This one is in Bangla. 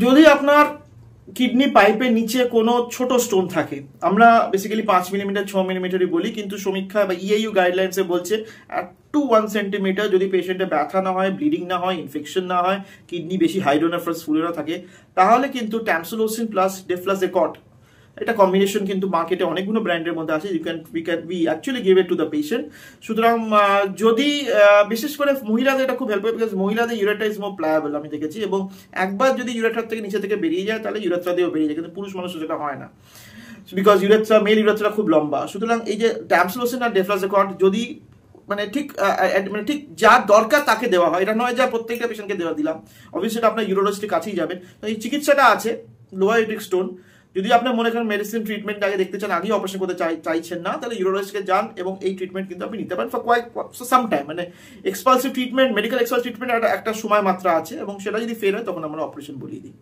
যদি আপনার কিডনি পাইপের নিচে কোনো ছোট স্টোন থাকে, আমরা বেসিক্যালি 5 মিলিমিটার 6 মিলিমিটারই বলি, কিন্তু সমীক্ষা বা ইএইউ গাইডলাইন্সে বলছে আপ টু 1 সেন্টিমিটার, যদি পেশেন্টের ব্যথা না হয়, ব্লিডিং না হয়, ইনফেকশন না হয়, কিডনি বেশি হাইড্রোনেফ্রাস ফুলে না থাকে, তাহলে কিন্তু ট্যামসুলোসিন প্লাস ডেফ্লাজেকট, এটা কম্বিনেশন কিন্তু মার্কেটে অনেকগুলো ব্র্যান্ডের মধ্যে আছে, we actually give it to the patient. সুতরাং যদি বিশেষ করে মহিলাদের এটা খুব হেল্প হয়, বিকজ মহিলাদের ইউরেট্রা ইজ মোর প্লায়াবল আমি দেখেছি, এবং একবার যদি ইউরেট্রার থেকে নিচে থেকে বেরিয়ে যায় তাহলে ইউরেথ্রা দিয়েও বেরিয়ে যায়, কিন্তু পুরুষ মানুষের সেটা হয় না, বিকজ মেল ইউরেথ্রা খুব লম্বা। সুতরাং এই যে ট্যামসুলোসিন আর ডেফ্লাজেকট যদি ঠিক যা দরকার তাকে দেওয়া হয়, এটা নয় যা প্রত্যেকটা পেশেন্টকে দিলাম, অবশ্যই সেটা আপনার ইউরোলজিস্টের কাছেই যাবেন। এই চিকিৎসাটা আছে লোয়ার ইউরিক স্টোন, যদি আপনি মনে করেন মেডিসিন ট্রিটমেন্ট আগে দেখতে চান, আগেই অপারেশন করতে চাইছেন না, তাহলে ইউরোলজিস্টকে যান এবং এই ট্রিটমেন্ট কিন্তু আপনি নিতে পারেন ফর সাম টাইম। মানে এক্সপালসিভ ট্রিটমেন্ট, মেডিকেল এক্সপালসিভ ট্রিটমেন্ট একটা সময় মাত্রা আছে, এবং সেটা যদি ফেল হয় তখন আমরা অপারেশন বলিয়ে দিই।